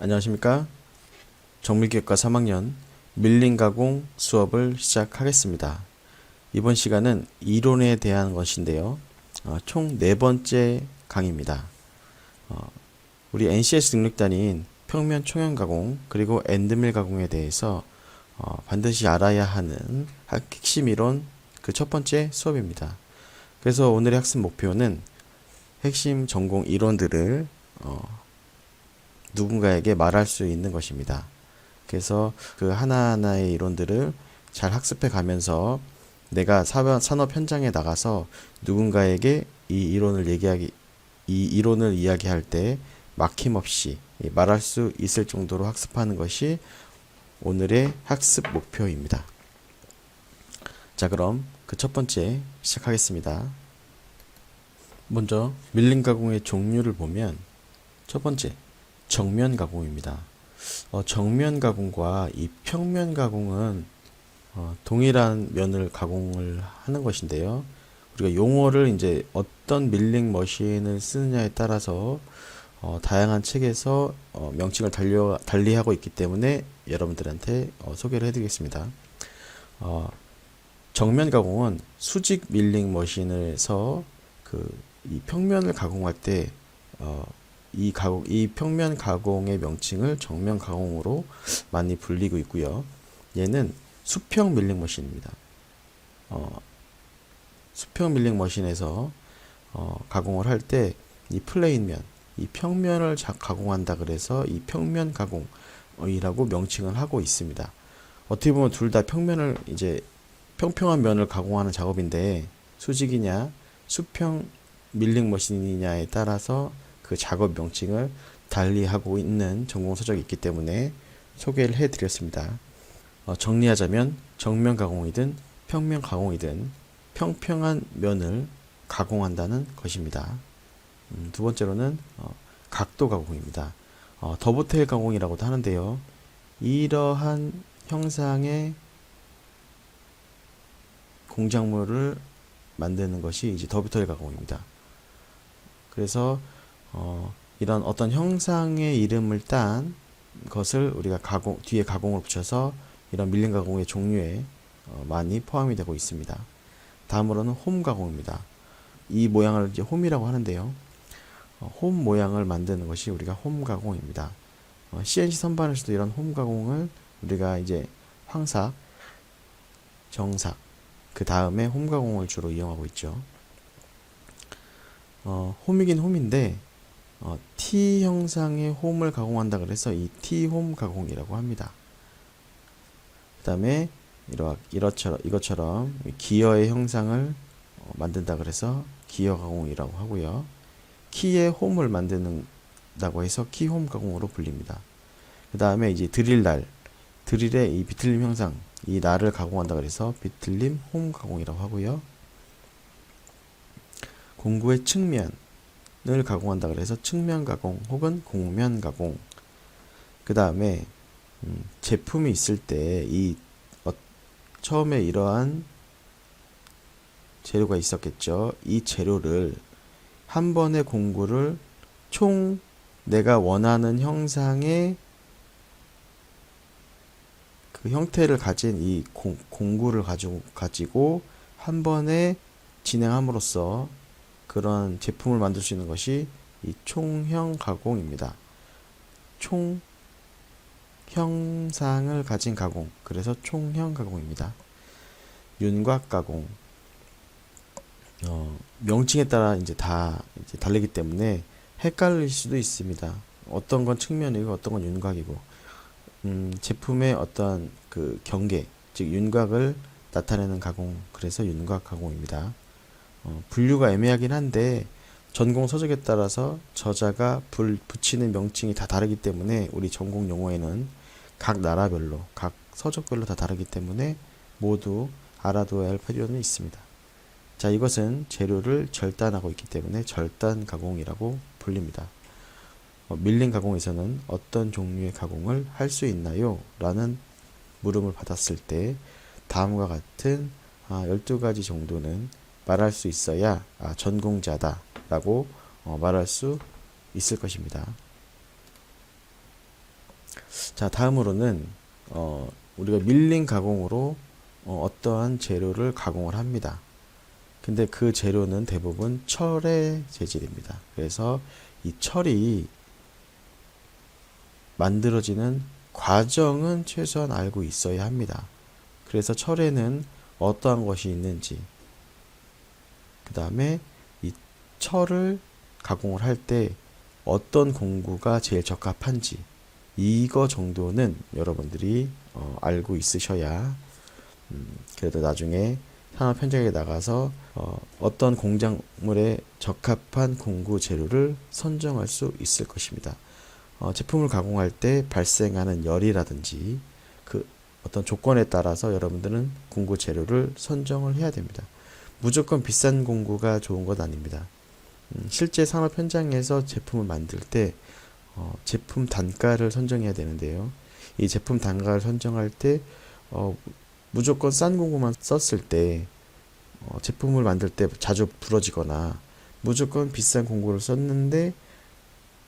안녕하십니까. 정밀기획과 3학년 밀링 가공 수업을 시작하겠습니다. 이번 시간은 이론에 대한 것인데요. 총 4번째 강의입니다. 우리 NCS 능력단인 평면 총형 가공 그리고 엔드밀 가공에 대해서 반드시 알아야 하는 핵심 이론 그 첫 번째 수업입니다. 그래서 오늘의 학습 목표는 핵심 전공 이론들을 누군가에게 말할 수 있는 것입니다. 그래서 그 하나하나의 이론들을 잘 학습해 가면서 내가 산업 현장에 나가서 누군가에게 이 이론을 이야기할 때 막힘없이 말할 수 있을 정도로 학습하는 것이 오늘의 학습 목표입니다. 자, 그럼 그 첫 번째 시작하겠습니다. 먼저 밀링 가공의 종류를 보면 첫 번째 정면 가공입니다. 정면 가공과 이 평면 가공은 동일한 면을 가공을 하는 것인데요. 우리가 용어를 이제 어떤 밀링 머신을 쓰느냐에 따라서 다양한 책에서 명칭을 달리하고 있기 때문에 여러분들한테 소개를 해드리겠습니다. 정면 가공은 수직 밀링 머신에서 이 평면을 가공할 때 이 평면 가공의 명칭을 정면 가공으로 많이 불리고 있고요. 얘는 수평 밀링 머신입니다. 수평 밀링 머신에서 가공을 할 때 이 플레인면, 이 평면을 가공한다 그래서 이 평면 가공이라고 명칭을 하고 있습니다. 어떻게 보면 둘 다 평면을 이제 평평한 면을 가공하는 작업인데 수직이냐 수평 밀링 머신이냐에 따라서 그 작업 명칭을 달리하고 있는 전공 서적이 있기 때문에 소개를 해드렸습니다. 정리하자면 정면 가공이든 평면 가공이든 평평한 면을 가공한다는 것입니다. 두 번째로는 각도 가공입니다. 더브테일 가공이라고도 하는데요. 이러한 형상의 공작물을 만드는 것이 이제 더브테일 가공입니다. 그래서 이런 어떤 형상의 이름을 딴 것을 우리가 뒤에 가공을 붙여서 이런 밀링 가공의 종류에 많이 포함이 되고 있습니다. 다음으로는 홈 가공입니다. 이 모양을 이제 홈이라고 하는데요. 홈 모양을 만드는 것이 우리가 홈 가공입니다. CNC 선반에서도 이런 홈 가공을 우리가 이제 황삭, 정삭, 그 다음에 홈 가공을 주로 이용하고 있죠. 홈이긴 홈인데 T 형상의 홈을 가공한다 그래서 이 T홈 가공이라고 합니다. 그 다음에 이것처럼 기어의 형상을 만든다 그래서 기어 가공이라고 하고요. 키의 홈을 만든다고 해서 키홈 가공으로 불립니다. 그 다음에 이제 드릴의 이 비틀림 형상, 이 날을 가공한다 그래서 비틀림 홈 가공이라고 하고요. 공구의 측면을 가공한다 그래서 측면 가공 혹은 공면 가공. 그 다음에 제품이 있을 때 처음에 이러한 재료가 있었겠죠. 이 재료를 한 번의 공구를 총 내가 원하는 형상의 그 형태를 가진 이 공구를 가지고 한 번에 진행함으로써 그런 제품을 만들 수 있는 것이 이 총형 가공입니다. 총 형상을 가진 가공, 그래서 총형 가공입니다. 윤곽 가공, 명칭에 따라 이제 다 다르기 때문에 헷갈릴 수도 있습니다. 어떤 건 측면이고 어떤 건 윤곽이고, 제품의 어떤 그 경계, 즉 윤곽을 나타내는 가공, 그래서 윤곽 가공입니다. 분류가 애매하긴 한데 전공 서적에 따라서 저자가 붙이는 명칭이 다 다르기 때문에 우리 전공 용어에는 각 나라별로, 각 서적별로 다 다르기 때문에 모두 알아두어야 할 필요는 있습니다. 자, 이것은 재료를 절단하고 있기 때문에 절단 가공이라고 불립니다. 밀링 가공에서는 어떤 종류의 가공을 할 수 있나요? 라는 물음을 받았을 때 다음과 같은 12가지 정도는 말할 수 있어야 전공자다 라고 말할 수 있을 것입니다. 자, 다음으로는 우리가 밀링 가공으로 어떠한 재료를 가공을 합니다. 근데 그 재료는 대부분 철의 재질입니다. 그래서 이 철이 만들어지는 과정은 최소한 알고 있어야 합니다. 그래서 철에는 어떠한 것이 있는지, 그 다음에 이 철을 가공을 할 때 어떤 공구가 제일 적합한지, 이거 정도는 여러분들이 알고 있으셔야 그래도 나중에 산업 현장에 나가서 어떤 공작물에 적합한 공구 재료를 선정할 수 있을 것입니다. 제품을 가공할 때 발생하는 열이라든지 그 어떤 조건에 따라서 여러분들은 공구 재료를 선정을 해야 됩니다. 무조건 비싼 공구가 좋은 건 아닙니다. 실제 산업 현장에서 제품을 만들 때 제품 단가를 선정해야 되는데요. 이 제품 단가를 선정할 때 무조건 싼 공구만 썼을 때 제품을 만들 때 자주 부러지거나, 무조건 비싼 공구를 썼는데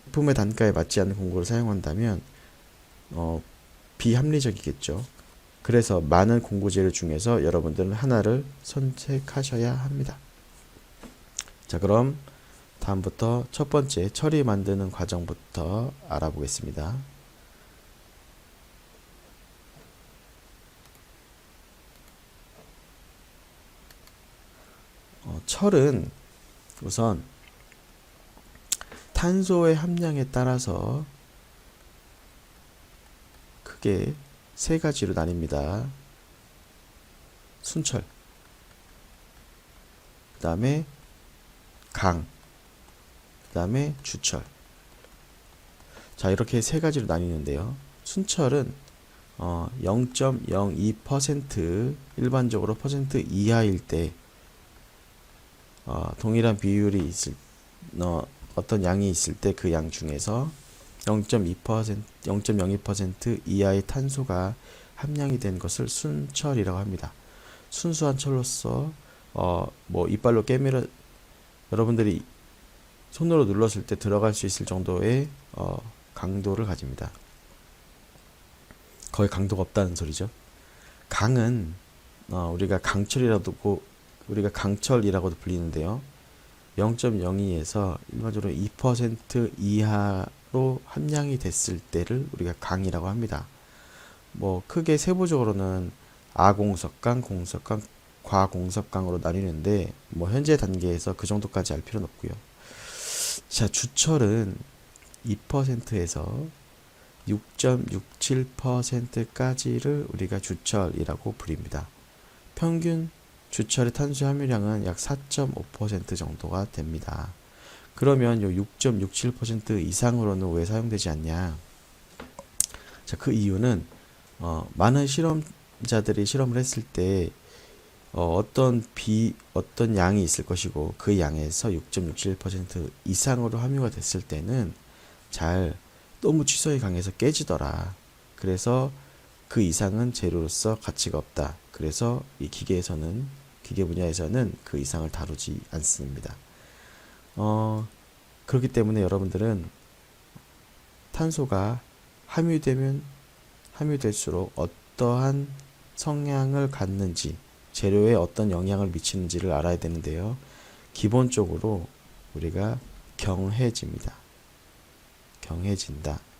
제품의 단가에 맞지 않는 공구를 사용한다면 비합리적이겠죠. 그래서 많은 공구 재료 중에서 여러분들은 하나를 선택하셔야 합니다. 자, 그럼 다음부터 첫 번째 철이 만드는 과정부터 알아보겠습니다. 철은 우선 탄소의 함량에 따라서 크게 세 가지로 나뉩니다. 순철, 그 다음에 강, 그 다음에 주철. 자, 이렇게 세 가지로 나뉘는데요. 순철은 0.02% 일반적으로 퍼센트 이하일 때 동일한 비율이 있을 어떤 양이 있을 때 그 양 중에서 0.2%, 0.02% 이하의 탄소가 함량이 된 것을 순철이라고 합니다. 순수한 철로서 뭐 이빨로 깨밀어 여러분들이 손으로 눌렀을 때 들어갈 수 있을 정도의 강도를 가집니다. 거의 강도가 없다는 소리죠. 강은 우리가 강철이라고도 불리는데요. 0.02에서 일반적으로 2% 이하로 함량이 됐을 때를 우리가 강이라고 합니다. 뭐 크게 세부적으로는 아공석강, 공석강, 과공석강으로 나뉘는데 뭐 현재 단계에서 그 정도까지 알 필요는 없고요. 자, 주철은 2%에서 6.67%까지를 우리가 주철이라고 부릅니다. 평균 주철의 탄소 함유량은 약 4.5% 정도가 됩니다. 그러면 요 6.67% 이상으로는 왜 사용되지 않냐? 자, 그 이유는 많은 실험자들이 실험을 했을 때 어떤 양이 있을 것이고 그 양에서 6.67% 이상으로 함유가 됐을 때는 너무 취성이 강해서 깨지더라. 그래서 그 이상은 재료로서 가치가 없다. 그래서 이 기계 분야에서는 그 이상을 다루지 않습니다. 그렇기 때문에 여러분들은 탄소가 함유될수록 어떠한 성향을 갖는지, 재료에 어떤 영향을 미치는지를 알아야 되는데요. 기본적으로 우리가 경해진다.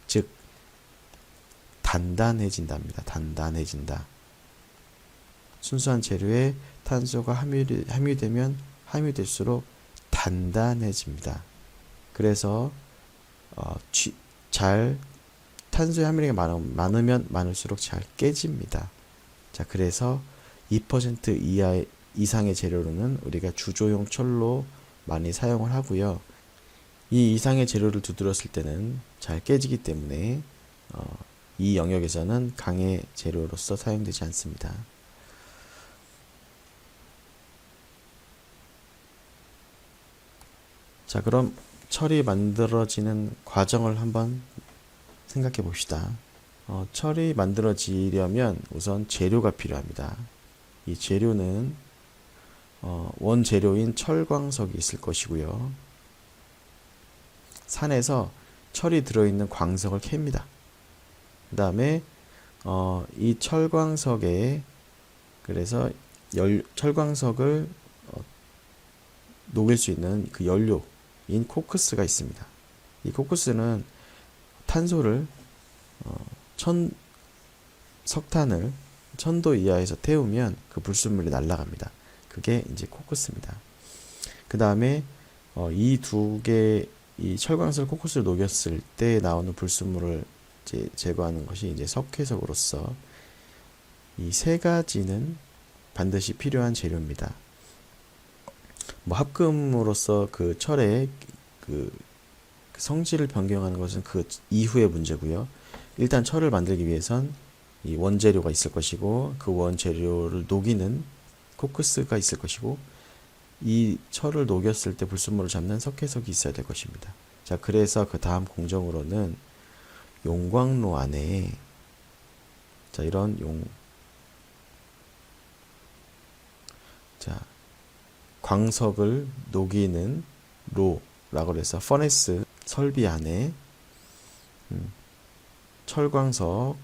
즉 단단해진답니다. 단단해진다. 순수한 재료에 탄소가 함유되면 함유될수록 단단해집니다. 그래서 탄소의 함유량이 많으면 많을수록 잘 깨집니다. 자, 그래서 2% 이상의 재료로는 우리가 주조용 철로 많이 사용을 하고요. 이 이상의 재료를 두드렸을 때는 잘 깨지기 때문에 이 영역에서는 강의 재료로서 사용되지 않습니다. 자, 그럼 철이 만들어지는 과정을 한번 생각해 봅시다. 철이 만들어지려면 우선 재료가 필요합니다. 이 재료는 원재료인 철광석이 있을 것이고요. 산에서 철이 들어있는 광석을 캡니다. 그 다음에 이 철광석에 그래서 철광석을 녹일 수 있는 그 연료인 코크스가 있습니다. 이 코크스는 탄소를 석탄을 1000도 이하에서 태우면 그 불순물이 날아갑니다. 그게 이제 코크스입니다. 그 다음에 이 두 개, 이 철광석 코크스를 녹였을 때 나오는 불순물을 이제 제거하는 것이 이제 석회석으로서 이 세 가지는 반드시 필요한 재료입니다. 뭐 합금으로서 그 철의 그 성질을 변경하는 것은 그 이후의 문제고요. 일단 철을 만들기 위해선 이 원재료가 있을 것이고 그 원재료를 녹이는 코크스가 있을 것이고 이 철을 녹였을 때 불순물을 잡는 석회석이 있어야 될 것입니다. 자, 그래서 그 다음 공정으로는 용광로 안에 자, 이런 광석을 녹이는 로라고 해서 퍼네스 설비 안에 철광석,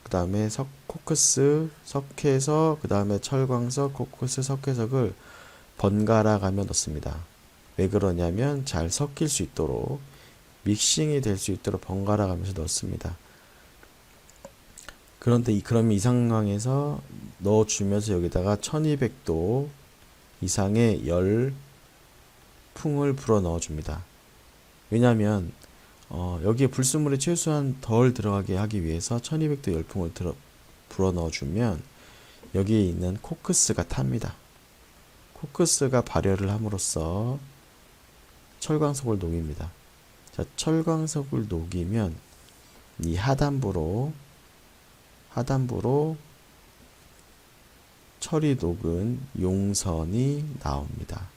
그 다음에 코크스, 석회석, 그 다음에 철광석, 코크스, 석회석을 번갈아 가며 넣습니다. 왜 그러냐면 잘 섞일 수 있도록 믹싱이 될 수 있도록 번갈아 가면서 넣습니다. 그런데 그럼 이 상황에서 넣어주면서 여기다가 1200도 이상의 열풍을 불어 넣어줍니다. 왜냐하면 여기에 불순물이 최소한 덜 들어가게 하기 위해서 1200도 열풍을 불어 넣어주면 여기에 있는 코크스가 탑니다. 코크스가 발열을 함으로써 철광석을 녹입니다. 자, 철광석을 녹이면 이 하단부로 철이 녹은 용선이 나옵니다.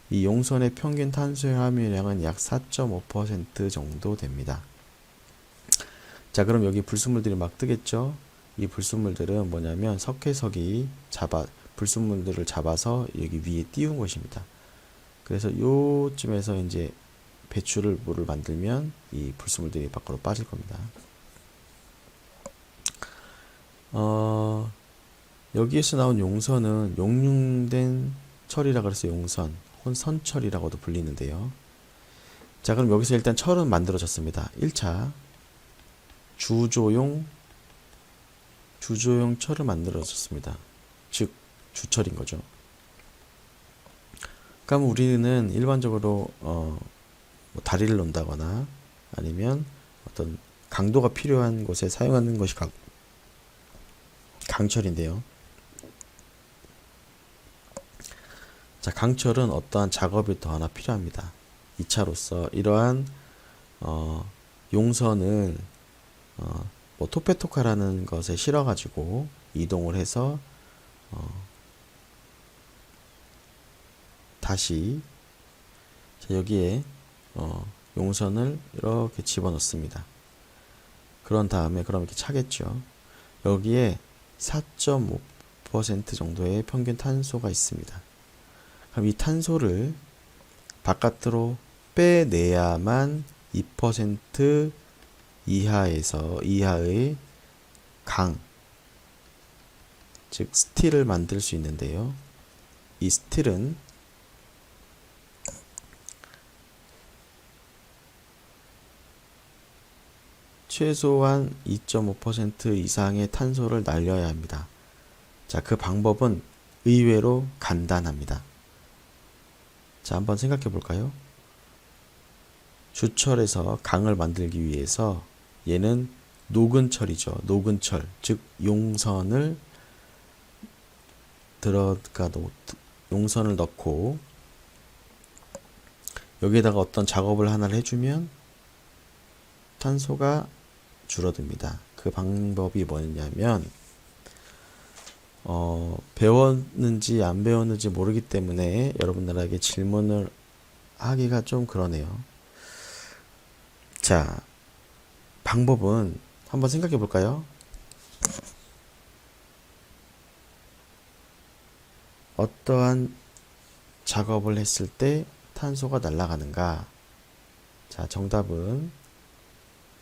이 용선의 평균 탄소의 함유량은 약 4.5% 정도 됩니다. 자, 그럼 여기 불순물들이 막 뜨겠죠? 이 불순물들은 뭐냐면 석회석이 불순물들을 잡아서 여기 위에 띄운 것입니다. 그래서 요쯤에서 이제 배출물을 만들면 이 불순물들이 밖으로 빠질 겁니다. 여기에서 나온 용선은 용융된 철이라 그래서 용선 혹은 선철이라고도 불리는데요. 자, 그럼 여기서 일단 철은 만들어졌습니다. 1차 주조용 철을 만들어졌습니다. 즉 주철인 거죠. 그럼 우리는 일반적으로 뭐 다리를 논다거나 아니면 어떤 강도가 필요한 곳에 사용하는 것이 강철인데요. 자, 강철은 어떠한 작업이 더 하나 필요합니다. 2차로서 이러한 용선을 뭐 토페토카라는 것에 실어가지고 이동을 해서 다시 여기에 용선을 이렇게 집어넣습니다. 그런 다음에 그럼 이렇게 차겠죠. 여기에 4.5% 정도의 평균 탄소가 있습니다. 그럼 이 탄소를 바깥으로 빼내야만 2% 이하의 즉 스틸을 만들 수 있는데요. 이 스틸은 최소한 2.5% 이상의 탄소를 날려야 합니다. 자, 그 방법은 의외로 간단합니다. 자, 한번 생각해 볼까요? 주철에서 강을 만들기 위해서 얘는 녹은 철이죠. 녹은 철, 즉 용선을 용선을 넣고 여기에다가 어떤 작업을 하나를 해주면 탄소가 줄어듭니다. 그 방법이 뭐냐면 배웠는지 안 배웠는지 모르기 때문에 여러분들에게 질문을 하기가 좀 그러네요. 자, 방법은 한번 생각해 볼까요? 어떠한 작업을 했을 때 탄소가 날아가는가? 자, 정답은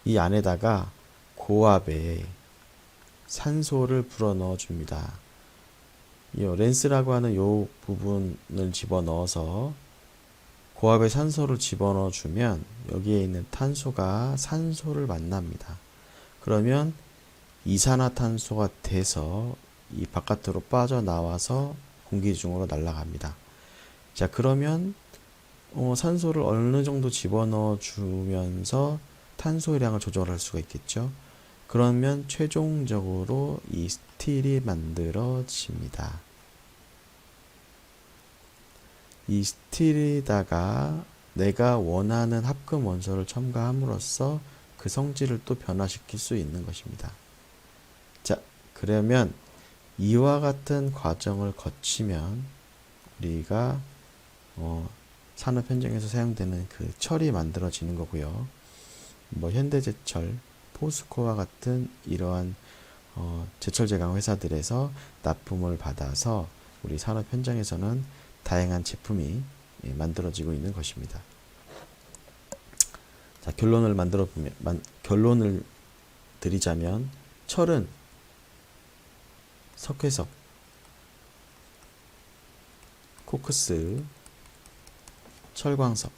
이 안에다가 고압에 산소를 불어넣어 줍니다. 이 렌스라고 하는 이 부분을 집어넣어서 고압에 산소를 집어넣어 주면 여기에 있는 탄소가 산소를 만납니다. 그러면 이산화탄소가 돼서 이 바깥으로 빠져나와서 공기 중으로 날아갑니다. 자, 그러면 산소를 어느 정도 집어넣어 주면서 탄소량을 조절할 수가 있겠죠. 그러면 최종적으로 이 스틸이 만들어집니다. 이 스틸에다가 내가 원하는 합금 원소를 첨가함으로써 그 성질을 또 변화시킬 수 있는 것입니다. 자, 그러면 이와 같은 과정을 거치면 우리가 산업 현장에서 사용되는 그 철이 만들어지는 거고요. 뭐 현대제철, 포스코와 같은 이러한 제철 제강 회사들에서 납품을 받아서 우리 산업 현장에서는 다양한 제품이 만들어지고 있는 것입니다. 자, 결론을 드리자면 철은 석회석, 코크스, 철광석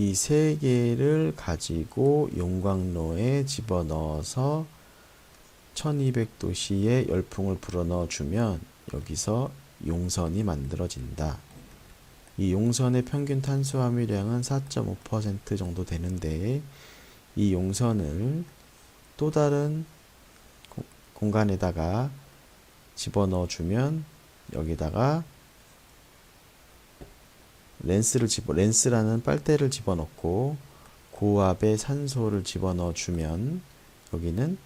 이 세 개를 가지고 용광로에 집어넣어서 1200도씨의 열풍을 불어넣어 주면 여기서 용선이 만들어진다. 이 용선의 평균 탄소 함유량은 4.5% 정도 되는데 이 용선을 또 다른 공간에다가 집어넣어 주면 여기다가 렌스라는 빨대를 집어넣고 고압의 산소를 집어넣어 주면 여기는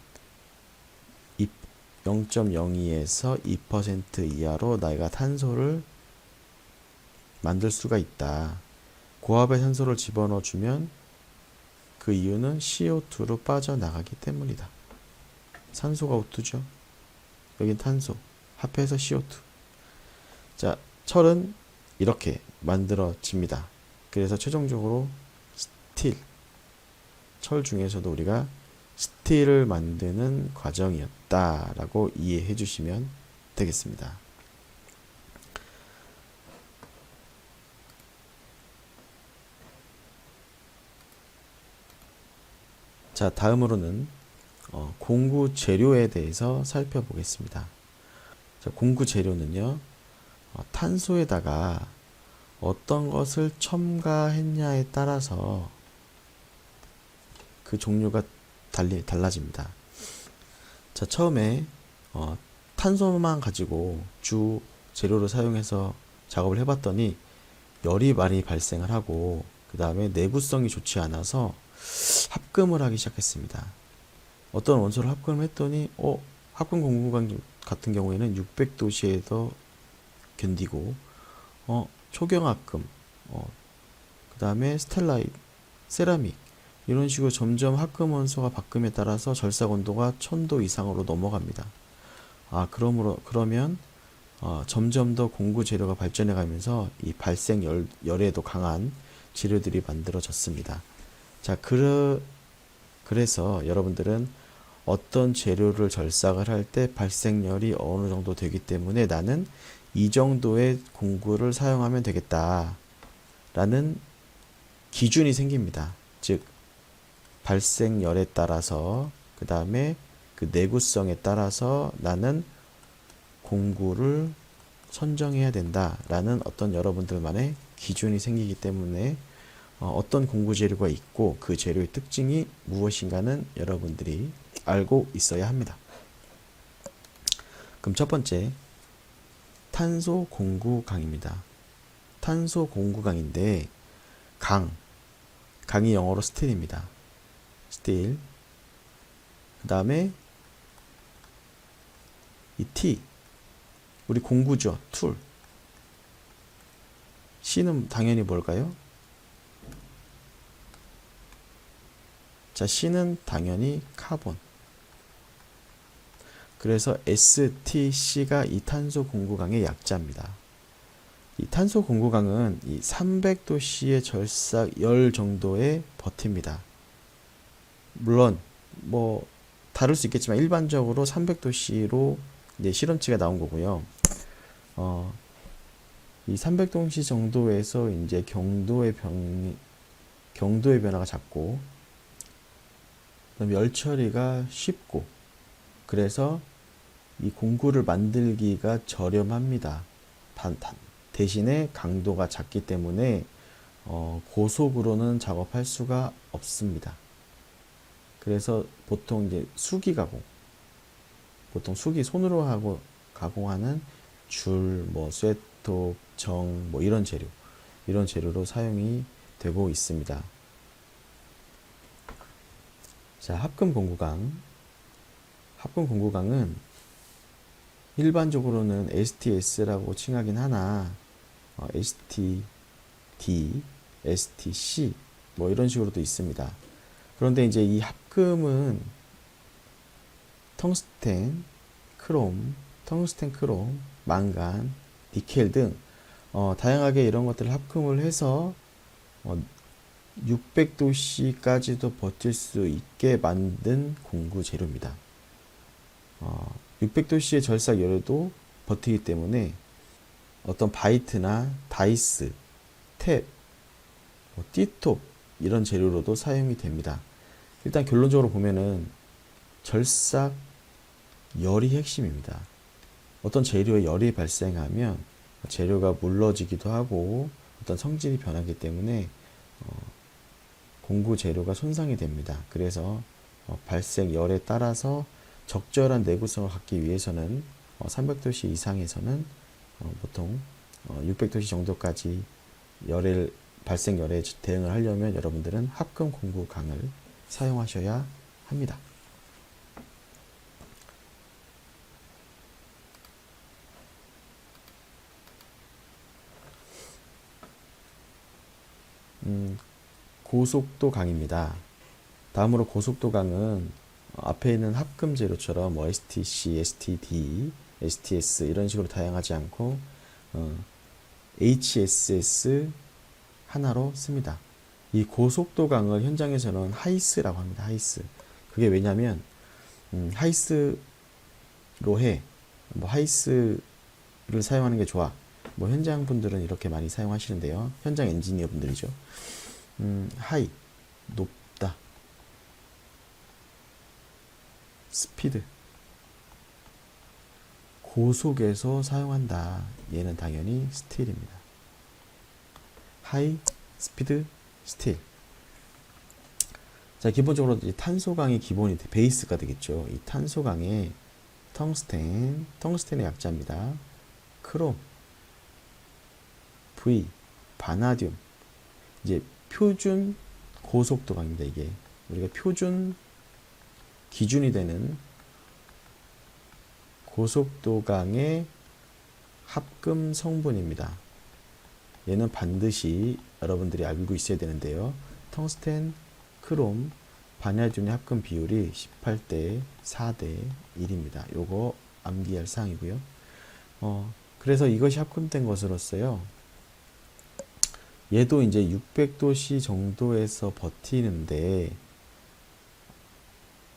0.02에서 2% 이하로 내가 탄소를 만들 수가 있다. 고압의 산소를 집어넣어 주면 그 이유는 CO2로 빠져나가기 때문이다. 산소가 O2죠. 여긴 탄소. 합해서 CO2. 자, 철은 이렇게 만들어집니다. 그래서 최종적으로 스틸, 철 중에서도 우리가 스틸을 만드는 과정이었다라고 이해해 주시면 되겠습니다. 자, 다음으로는 공구 재료에 대해서 살펴보겠습니다. 자, 공구 재료는요, 탄소에다가 어떤 것을 첨가했냐에 따라서 그 종류가 달라집니다. 자, 처음에 탄소만 가지고 주 재료를 사용해서 작업을 해봤더니 열이 많이 발생을 하고 그 다음에 내구성이 좋지 않아서 합금을 하기 시작했습니다. 어떤 원소를 합금을 했더니 합금 공구강 같은 경우에는 600도씨에도 견디고 초경합금 그 다음에 스텔라이트, 세라믹 이런 식으로 점점 합금 원소가 바뀜에 따라서 절삭 온도가 1000도 이상으로 넘어갑니다. 그러면 점점 더 공구 재료가 발전해 가면서 이 발생 열에도 강한 재료들이 만들어졌습니다. 자, 그래서 여러분들은 어떤 재료를 절삭을 할 때 발생열이 어느 정도 되기 때문에 나는 이 정도의 공구를 사용하면 되겠다 라는 기준이 생깁니다. 즉 발생열에 따라서 그 다음에 그 내구성에 따라서 나는 공구를 선정해야 된다 라는 어떤 여러분들만의 기준이 생기기 때문에 어떤 공구 재료가 있고 그 재료의 특징이 무엇인가는 여러분들이 알고 있어야 합니다. 그럼 첫 번째, 탄소 공구강입니다. 탄소 공구강인데 강이 영어로 스틸입니다. 스틸. 그 다음에 이 T, 우리 공구죠. 툴. C는 당연히 뭘까요? 자, C는 당연히 카본. 그래서 STC가 이 탄소 공구강의 약자입니다. 이 탄소 공구강은 이 300도씨의 절삭 열 정도에 버팁니다. 물론 뭐 다를 수 있겠지만 일반적으로 300도씨로 이제 실험치가 나온 거고요. 어, 이 300도씨 정도에서 이제 경도의 변화가 작고, 그다음에 열 처리가 쉽고, 그래서 이 공구를 만들기가 저렴합니다. 대신에 강도가 작기 때문에 고속으로는 작업할 수가 없습니다. 그래서 보통 이제 수기 가공, 보통 수기 손으로 하고 가공하는 줄, 뭐 쇠톱, 정, 뭐 이런 재료로 사용이 되고 있습니다. 자, 합금 공구강은 일반적으로는 STS라고 칭하긴 하나 STD, STC 뭐 이런 식으로도 있습니다. 그런데 이제 이 합금은 텅스텐, 크롬, 망간, 니켈 등 다양하게 이런 것들을 합금을 해서 600도씨까지도 버틸 수 있게 만든 공구 재료입니다. 600도씨의 절삭 열에도 버티기 때문에 어떤 바이트나 다이스, 탭, 띠톱 이런 재료로도 사용이 됩니다. 일단 결론적으로 보면은 절삭 열이 핵심입니다. 어떤 재료에 열이 발생하면 재료가 물러지기도 하고 어떤 성질이 변하기 때문에 공구 재료가 손상이 됩니다. 그래서 발생 열에 따라서 적절한 내구성을 갖기 위해서는 300도씨 이상에서는 보통 600도씨 정도까지 발생 열에 대응을 하려면 여러분들은 합금 공구 강을 사용하셔야 합니다. 고속도 강입니다. 다음으로 고속도 강은 앞에 있는 합금 재료처럼 뭐 STC, STD, STS 이런 식으로 다양하지 않고 HSS 하나로 씁니다. 이 고속도 강을 현장에서는 하이스라고 합니다. 하이스. 그게 왜냐면 하이스로 해. 뭐 하이스를 사용하는 게 좋아. 뭐 현장 분들은 이렇게 많이 사용하시는데요. 현장 엔지니어 분들이죠. 하이, 높다. 스피드, 고속에서 사용한다. 얘는 당연히 스틸입니다. 하이, 스피드, 스틸. 자, 기본적으로 이 탄소강이 기본이 베이스가 되겠죠. 이 탄소강에 텅스텐의 약자입니다. 크롬, V, 바나듐. 이제 표준 고속도강입니다. 이게 우리가 표준 기준이 되는 고속도강의 합금 성분입니다. 얘는 반드시 여러분들이 알고 있어야 되는데요. 텅스텐, 크롬, 바나듐의 합금 비율이 18대 4대 1입니다. 요거 암기할 사항이고요. 그래서 이것이 합금된 것으로서요. 얘도 이제 600도씨 정도에서 버티는데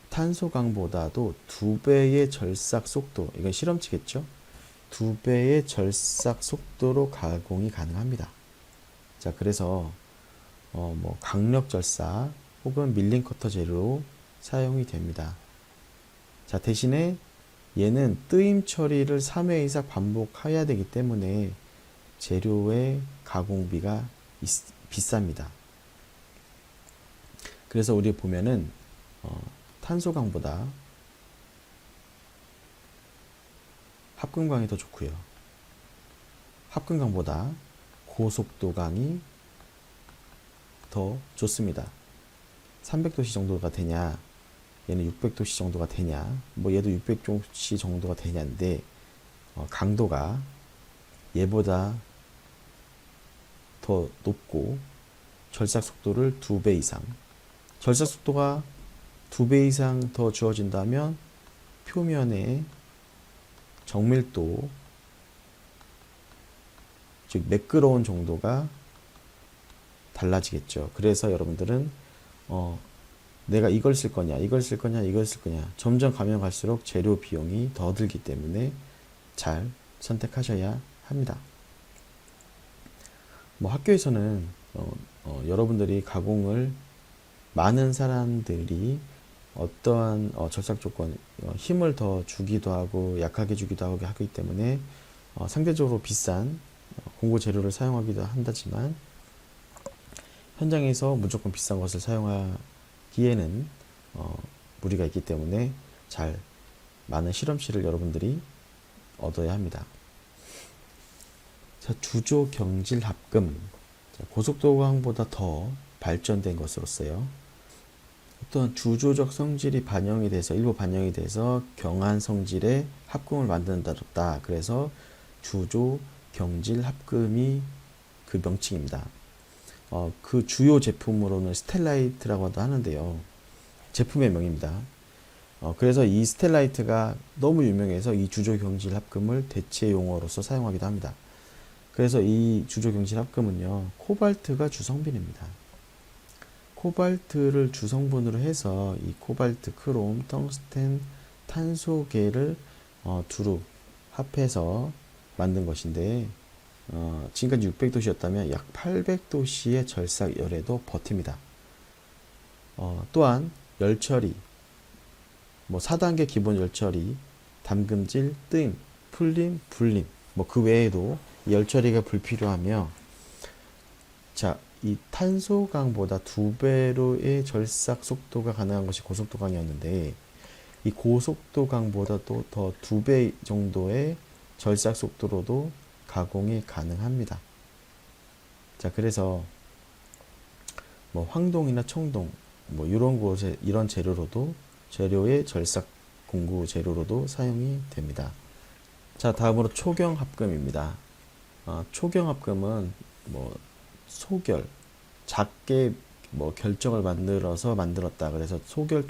탄소강보다도 2배의 절삭 속도, 이건 실험치겠죠? 2배의 절삭 속도로 가공이 가능합니다. 자, 그래서 뭐 강력 절삭 혹은 밀링 커터 재료로 사용이 됩니다. 자, 대신에 얘는 뜨임 처리를 3회 이상 반복해야 되기 때문에 재료의 가공비가 비쌉니다. 그래서 우리 보면은 탄소강보다 합금강이 더 좋고요. 합금강보다 고속도강이 더 좋습니다. 300도씨 정도가 되냐, 얘는 600도씨 정도가 되냐, 뭐 얘도 600도씨 정도가 되냐인데 강도가 얘보다 더 높고 절삭 속도를 2배 이상, 절삭 속도가 2배 이상 더 주어진다면 표면의 정밀도, 즉 매끄러운 정도가 달라지겠죠. 그래서 여러분들은 내가 이걸 쓸 거냐, 이걸 쓸 거냐, 이걸 쓸 거냐. 점점 가면 갈수록 재료 비용이 더 들기 때문에 잘 선택하셔야 합니다. 뭐 학교에서는 여러분들이 가공을 많은 사람들이 어떠한 절삭 조건, 힘을 더 주기도 하고 약하게 주기도 하기 때문에 상대적으로 비싼 공구 재료를 사용하기도 한다지만 현장에서 무조건 비싼 것을 사용하기에는 무리가 있기 때문에 잘 많은 실험실을 여러분들이 얻어야 합니다. 자, 주조 경질 합금. 고속도강보다 더 발전된 것으로서요. 또한 주조적 성질이 반영이 돼서 일부 반영이 돼서 경한 성질의 합금을 만든다. 그래서 주조 경질 합금이 그 명칭입니다. 그 주요 제품으로는 스텔라이트라고도 하는데요. 제품의 명입니다. 그래서 이 스텔라이트가 너무 유명해서 이 주조 경질 합금을 대체 용어로서 사용하기도 합니다. 그래서 이 주조 경질 합금은요, 코발트가 주성분입니다. 코발트를 주성분으로 해서 이 코발트, 크롬, 텅스텐, 탄소계를 두루 합해서 만든 것인데 지금까지 600도씨였다면 약 800도씨의 절삭열에도 버팁니다. 또한 열처리, 뭐 4단계 기본 열처리, 담금질, 뜨임, 풀림, 불림, 뭐 그 외에도 열처리가 불필요하며, 자, 이 탄소강보다 2배로의 절삭 속도가 가능한 것이 고속도강이었는데, 이 고속도강보다도 더 2배 정도의 절삭 속도로도 가공이 가능합니다. 자, 그래서 뭐 황동이나 청동, 뭐 이런 곳에 이런 재료의 절삭 공구 재료로도 사용이 됩니다. 자, 다음으로 초경합금입니다. 초경합금은 뭐 소결, 작게 뭐 결정을 만들었다. 그래서 소결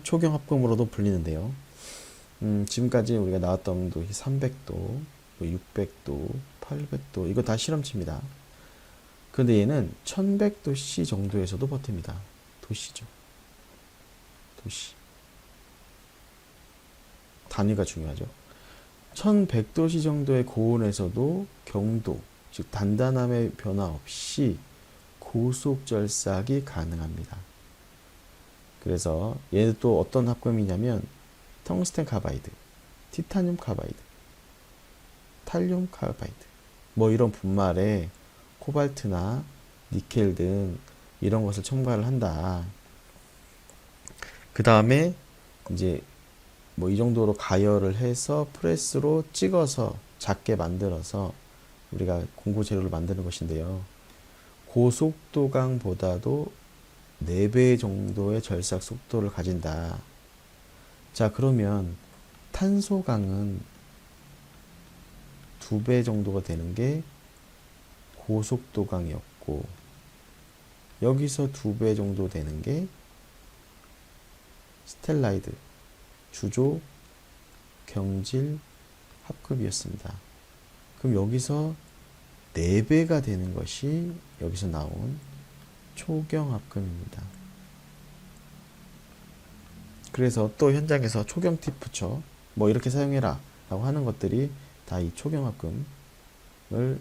초경합금으로도 불리는데요. 지금까지 우리가 나왔던 온도 300도, 600도, 800도 이거 다 실험치입니다. 그런데 얘는 1100도씨 정도에서도 버팁니다. 도씨죠. 도씨. 단위가 중요하죠. 1100도씨 정도의 고온에서도 경도, 즉 단단함의 변화 없이 고속 절삭이 가능합니다. 그래서 얘는 또 어떤 합금이냐면 텅스텐 카바이드, 티타늄 카바이드, 탈륨 카바이드, 뭐 이런 분말에 코발트나 니켈 등 이런 것을 첨가를 한다. 그 다음에 이제 뭐 이 정도로 가열을 해서 프레스로 찍어서 작게 만들어서 우리가 공구 재료를 만드는 것인데요. 고속도강보다도 4배 정도의 절삭 속도를 가진다. 자, 그러면 탄소강은 2배 정도가 되는 게 고속도강이었고, 여기서 2배 정도 되는 게 스텔라이드, 주조, 경질, 합금이었습니다. 그럼 여기서 4배가 되는 것이 여기서 나온 초경합금입니다. 그래서 또 현장에서 초경 팁 붙여 뭐 이렇게 사용해라 라고 하는 것들이 다 이 초경합금을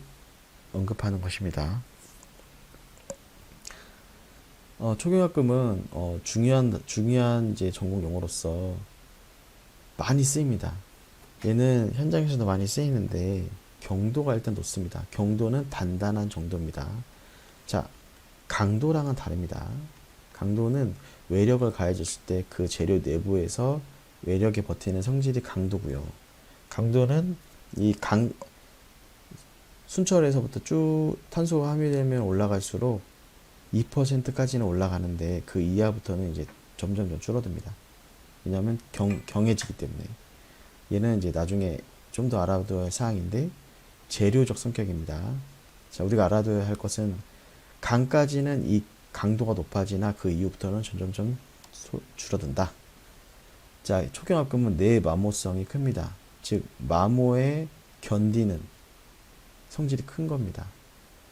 언급하는 것입니다. 초경합금은 중요한 이제 전공 용어로서 많이 쓰입니다. 얘는 현장에서도 많이 쓰이는데 경도가 일단 높습니다. 경도는 단단한 정도입니다. 자, 강도랑은 다릅니다. 강도는 외력을 가해줬을 때 그 재료 내부에서 외력에 버티는 성질이 강도고요. 강도는 이 순철에서부터 쭉 탄소가 함유되면 올라갈수록 2%까지는 올라가는데 그 이하부터는 이제 점점 줄어듭니다. 왜냐하면 경해지기 때문에. 얘는 이제 나중에 좀 더 알아둬야 할 사항인데 재료적 성격입니다. 자, 우리가 알아둬야 할 것은 강까지는 이 강도가 높아지나 그 이후부터는 점점점 줄어든다. 자, 초경합금은 내마모성이 큽니다. 즉 마모에 견디는 성질이 큰 겁니다.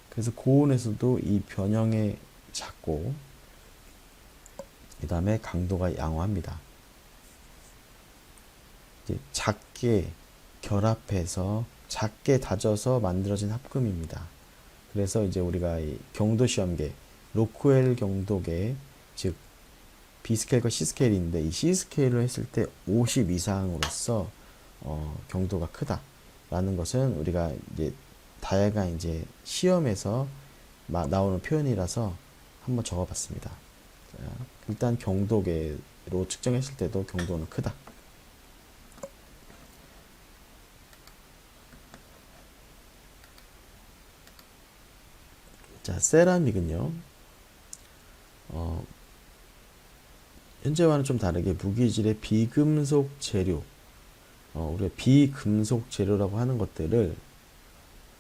그래서 고온에서도 이 변형에 작고 그 다음에 강도가 양호합니다. 이제 작게 결합해서 작게 다져서 만들어진 합금입니다. 그래서 이제 우리가 이 경도 시험계, 로크웰 경도계, 즉 B스케일과 C스케일인데 이 C스케일을 했을 때 50 이상으로서 경도가 크다라는 것은 우리가 이제 다양한 이제 시험에서 나오는 표현이라서 한번 적어봤습니다. 자, 일단 경도계로 측정했을 때도 경도는 크다. 자, 세라믹은요, 현재와는 좀 다르게 무기질의 비금속 재료, 우리가 비금속 재료라고 하는 것들을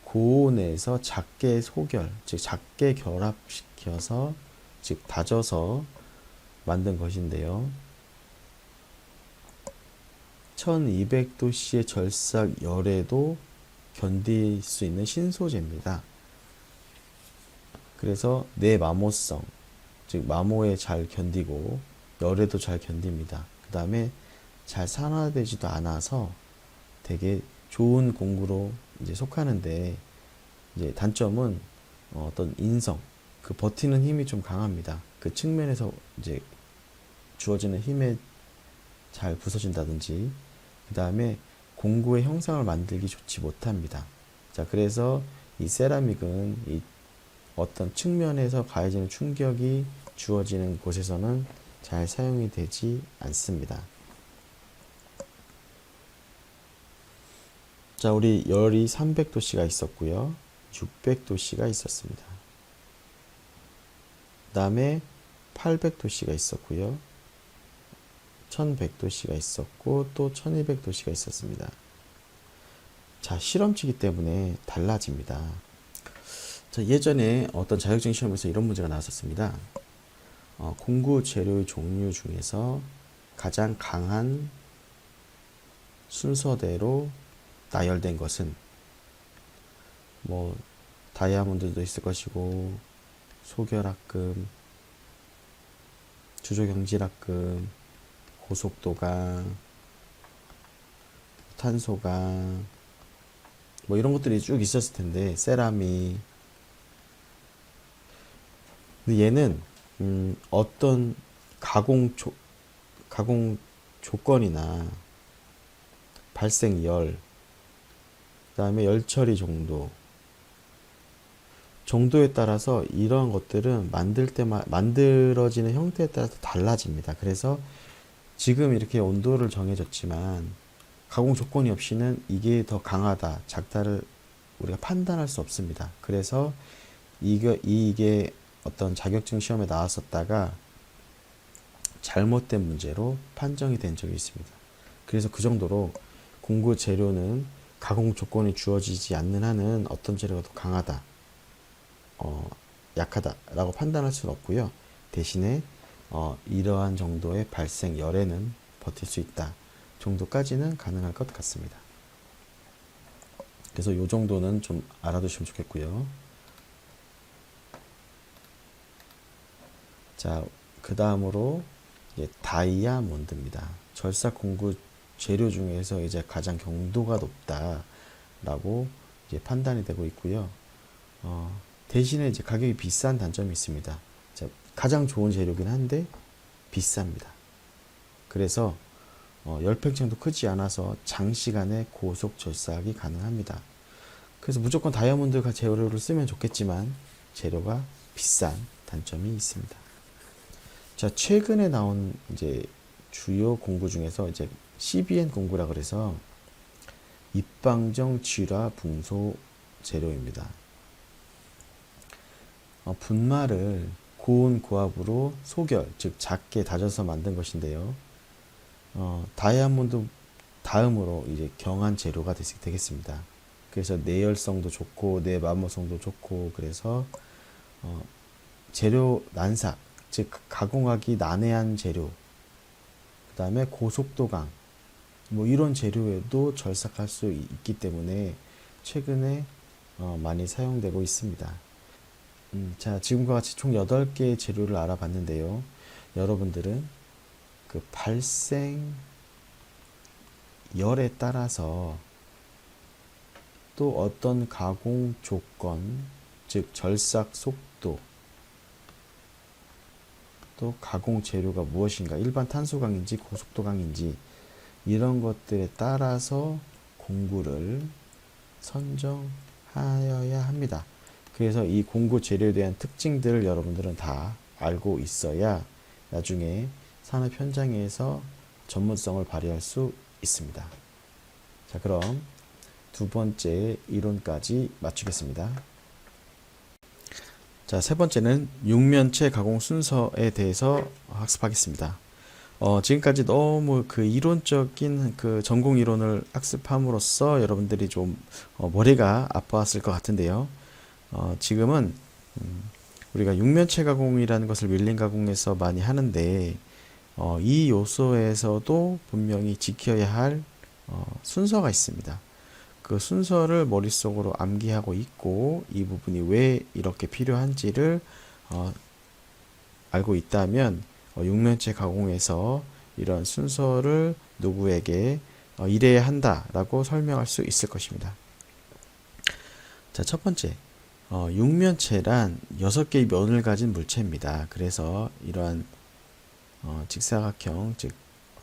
고온에서 작게 소결, 즉 작게 결합시켜서, 즉 다져서 만든 것인데요. 1200도씨의 절삭 열에도 견딜 수 있는 신소재입니다. 그래서 내마모성, 즉 마모에 잘 견디고 열에도 잘 견딥니다. 그 다음에 잘 산화되지도 않아서 되게 좋은 공구로 이제 속하는데, 이제 단점은 어떤 인성, 그 버티는 힘이 좀 강합니다. 그 측면에서 이제 주어지는 힘에 잘 부서진다든지, 그 다음에 공구의 형상을 만들기 좋지 못합니다. 자, 그래서 이 세라믹은 이 어떤 측면에서 가해지는 충격이 주어지는 곳에서는 잘 사용이 되지 않습니다. 자, 우리 열이 300도씨가 있었고요. 600도씨가 있었습니다. 그 다음에 800도씨가 있었고요. 1100도씨가 있었고 또 1200도씨가 있었습니다. 자, 실험치기 때문에 달라집니다. 자, 예전에 어떤 자격증 시험에서 이런 문제가 나왔었습니다. 공구 재료의 종류 중에서 가장 강한 순서대로 나열된 것은 뭐 다이아몬드도 있을 것이고 소결합금, 주조경질합금, 고속도강, 탄소강, 뭐 이런 것들이 쭉 있었을 텐데, 세라믹. 근데 얘는 어떤 가공 조건이나 발생열, 그 다음에 열 처리 정도에 따라서 이러한 것들은 만들어지는 형태에 따라서 달라집니다. 그래서 지금 이렇게 온도를 정해졌지만 가공 조건이 없이는 이게 더 강하다, 작다를 우리가 판단할 수 없습니다. 그래서 이게 어떤 자격증 시험에 나왔었다가 잘못된 문제로 판정이 된 적이 있습니다. 그래서 그 정도로 공구 재료는 가공 조건이 주어지지 않는 한은 어떤 재료가 더 강하다, 약하다라고 판단할 수는 없고요. 대신에 이러한 정도의 발생 열에는 버틸 수 있다 정도까지는 가능할 것 같습니다. 그래서 이 정도는 좀 알아두시면 좋겠고요. 자, 그 다음으로 이제 다이아몬드입니다. 절삭 공구 재료 중에서 이제 가장 경도가 높다라고 이제 판단이 되고 있고요. 대신에 이제 가격이 비싼 단점이 있습니다. 자, 가장 좋은 재료긴 한데 비쌉니다. 그래서 열팽창도 크지 않아서 장시간에 고속 절삭이 가능합니다. 그래서 무조건 다이아몬드 재료를 쓰면 좋겠지만 재료가 비싼 단점이 있습니다. 자, 최근에 나온 이제 주요 공구 중에서 이제 CBN 공구라 그래서 입방정 쥐라 붕소 재료입니다. 분말을 고온 고압으로 소결, 즉 작게 다져서 만든 것인데요. 다이아몬드 다음으로 이제 경한 재료가 되겠습니다. 그래서 내열성도 좋고 내마모성도 좋고, 그래서 재료 난사, 즉 가공하기 난해한 재료, 그 다음에 고속도강, 뭐 이런 재료에도 절삭할 수 있기 때문에 최근에 많이 사용되고 있습니다. 자, 지금과 같이 총 8개의 재료를 알아봤는데요. 여러분들은 그 발생 열에 따라서 또 어떤 가공 조건, 즉 절삭 속도, 또 가공 재료가 무엇인가, 일반 탄소 강인지 고속도 강인지 이런 것들에 따라서 공구를 선정하여야 합니다. 그래서 이 공구 재료에 대한 특징들을 여러분들은 다 알고 있어야 나중에 산업 현장에서 전문성을 발휘할 수 있습니다. 자, 그럼 두 번째 이론까지 마치겠습니다. 자, 세 번째는 육면체 가공 순서에 대해서 학습하겠습니다. 지금까지 너무 그 이론적인 그 전공 이론을 학습함으로써 여러분들이 좀 머리가 아팠을 것 같은데요. 지금은 우리가 육면체 가공이라는 것을 밀링 가공에서 많이 하는데 이 요소에서도 분명히 지켜야 할 순서가 있습니다. 그 순서를 머릿속으로 암기하고 있고 이 부분이 왜 이렇게 필요한지를 알고 있다면 육면체 가공에서 이런 순서를 누구에게 이래야 한다라고 설명할 수 있을 것입니다. 자, 첫 번째, 육면체란 6개의 면을 가진 물체입니다. 그래서 이러한 직사각형, 즉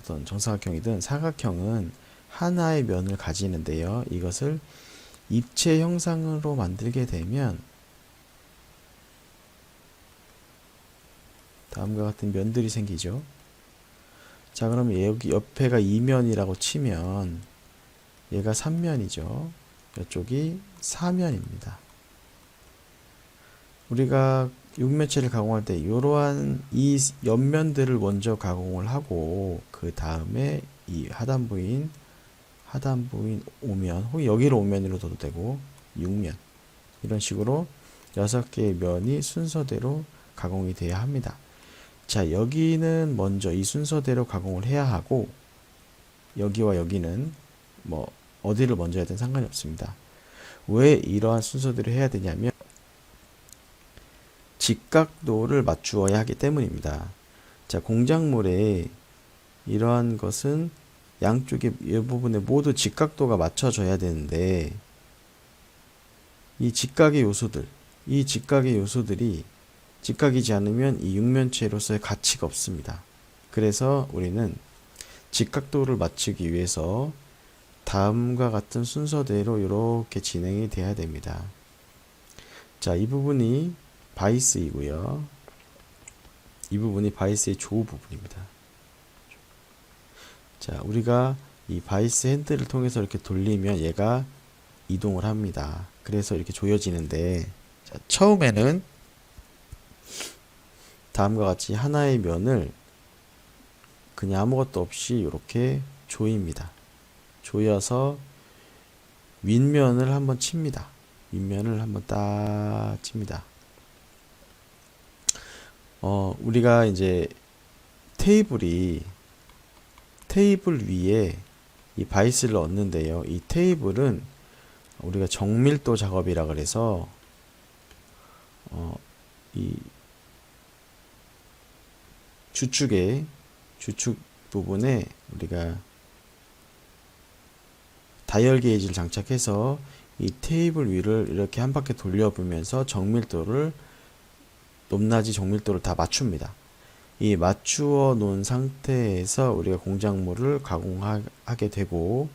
어떤 정사각형이든 사각형은 하나의 면을 가지는데요. 이것을 입체 형상으로 만들게 되면 다음과 같은 면들이 생기죠. 자, 그럼 여기 옆에가 2면이라고 치면 얘가 3면이죠. 이쪽이 4면입니다. 우리가 육면체를 가공할 때 이러한 이 옆면들을 먼저 가공을 하고 그 다음에 이 하단부인 5면 혹은 여기로 5면으로 둬도 되고 6면 이런 식으로 6개의 면이 순서대로 가공이 돼야 합니다. 자, 여기는 먼저 이 순서대로 가공을 해야 하고 여기와 여기는 뭐 어디를 먼저 해야 되든 상관이 없습니다. 왜 이러한 순서대로 해야 되냐면 직각도를 맞추어야 하기 때문입니다. 자, 공작물에 이러한 것은 양쪽에 이 부분에 모두 직각도가 맞춰져야 되는데 이 직각의 요소들이 직각이지 않으면 이 육면체로서의 가치가 없습니다. 그래서 우리는 직각도를 맞추기 위해서 다음과 같은 순서대로 이렇게 진행이 돼야 됩니다. 자, 이 부분이 바이스이고요. 이 부분이 바이스의 조 부분입니다. 자, 우리가 이 바이스 핸들을 통해서 이렇게 돌리면 얘가 이동을 합니다. 그래서 이렇게 조여지는데 자, 처음에는 다음과 같이 하나의 면을 그냥 아무것도 없이 이렇게 조입니다. 조여서 윗면을 한번 칩니다. 윗면을 한번 딱 칩니다. 우리가 이제 테이블 위에 이 바이스를 얹는데요. 이 테이블은 우리가 정밀도 작업이라 그래서 이 주축 부분에 우리가 다이얼 게이지를 장착해서 이 테이블 위를 이렇게 한 바퀴 돌려보면서 정밀도를 높낮이 정밀도를 다 맞춥니다. 이 맞추어 놓은 상태에서 우리가 공작물을 가공하게 되고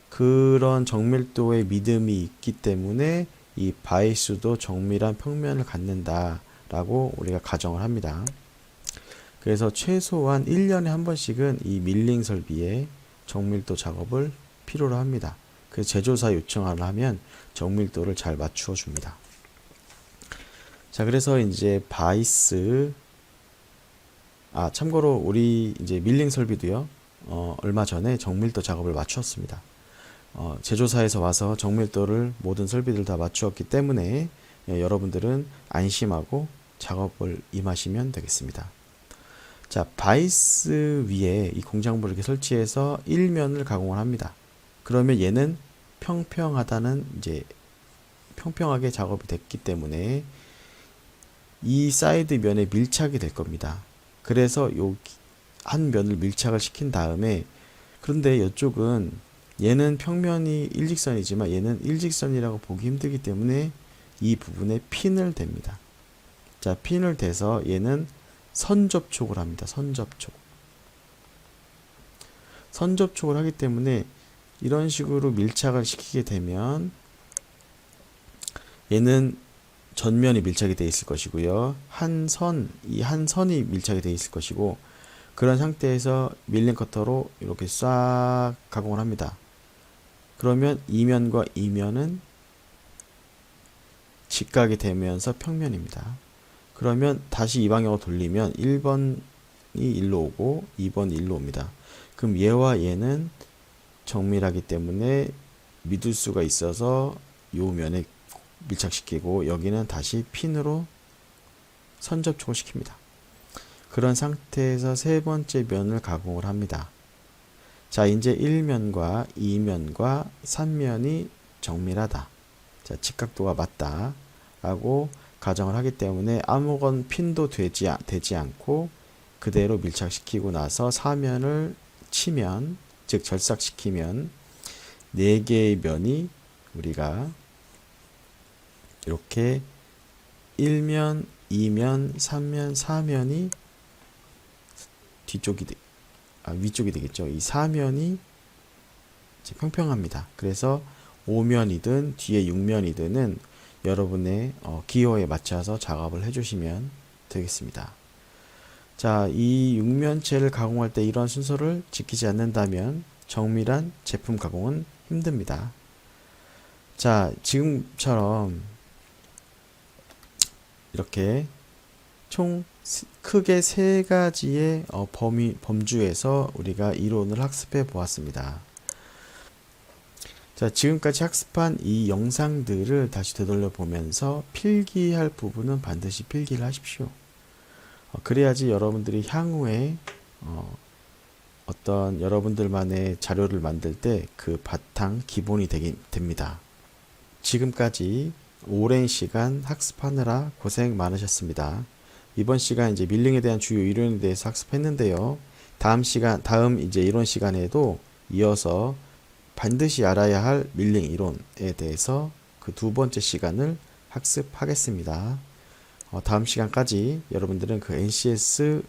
그런 정밀도의 믿음이 있기 때문에 이 바이스도 정밀한 평면을 갖는다 라고 우리가 가정을 합니다. 그래서 최소한 1년에 한 번씩은 이 밀링 설비에 정밀도 작업을 필요로 합니다. 그래서 제조사 요청을 하면 정밀도를 잘 맞추어 줍니다. 자, 그래서 이제 바이스 참고로 우리 이제 밀링 설비도요. 얼마 전에 정밀도 작업을 마쳤습니다. 제조사에서 와서 정밀도를 모든 설비들 다 맞추었기 때문에 여러분들은 안심하고 작업을 임하시면 되겠습니다. 자, 바이스 위에 이 공작물을 이렇게 설치해서 1면을 가공을 합니다. 그러면 얘는 평평하게 작업이 됐기 때문에 이 사이드 면에 밀착이 될 겁니다. 그래서 요 한 면을 밀착을 시킨 다음에, 그런데 이쪽은 얘는 평면이 일직선이지만 얘는 일직선이라고 보기 힘들기 때문에 이 부분에 핀을 댑니다. 자, 핀을 대서 얘는 선접촉을 합니다. 선접촉을 하기 때문에 이런 식으로 밀착을 시키게 되면 얘는 전면이 밀착이 되어 있을 것이고요. 이 한 선이 밀착이 되어 있을 것이고, 그런 상태에서 밀링 커터로 이렇게 싹 가공을 합니다. 그러면 이면과 이면은 직각이 되면서 평면입니다. 그러면 다시 이 방향으로 돌리면 1번이 일로 오고 2번이 일로 옵니다. 그럼 얘와 얘는 정밀하기 때문에 믿을 수가 있어서 요 면에 밀착시키고, 여기는 다시 핀으로 선접촉을 시킵니다. 그런 상태에서 세 번째 면을 가공을 합니다. 자, 이제 1면과 2면과 3면이 정밀하다. 자, 직각도가 맞다. 라고 가정을 하기 때문에 아무건 핀도 되지 않고 그대로 밀착시키고 나서 사면을 치면, 즉 절삭시키면 4개의 면이 우리가 이렇게 1면, 2면, 3면, 4면이 위쪽이 되겠죠. 이 4면이 평평합니다. 그래서 5면이든 뒤에 6면이든은 여러분의 기호에 맞춰서 작업을 해주시면 되겠습니다. 자, 이 6면체를 가공할 때 이런 순서를 지키지 않는다면 정밀한 제품 가공은 힘듭니다. 자, 지금처럼 이렇게 총 크게 세 가지의 범주에서 우리가 이론을 학습해 보았습니다. 자, 지금까지 학습한 이 영상들을 다시 되돌려 보면서 필기할 부분은 반드시 필기를 하십시오. 그래야지 여러분들이 향후에 어떤 여러분들만의 자료를 만들 때 그 바탕 기본이 됩니다. 지금까지 오랜 시간 학습하느라 고생 많으셨습니다. 이번 시간 이제 밀링에 대한 주요 이론에 대해서 학습했는데요. 다음 이제 이론 시간에도 이어서 반드시 알아야 할 밀링 이론에 대해서 그 두 번째 시간을 학습하겠습니다. 다음 시간까지 여러분들은 그 NCS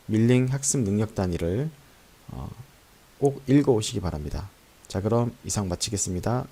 밀링 학습 능력 단위를 꼭 읽어 오시기 바랍니다. 자, 그럼 이상 마치겠습니다.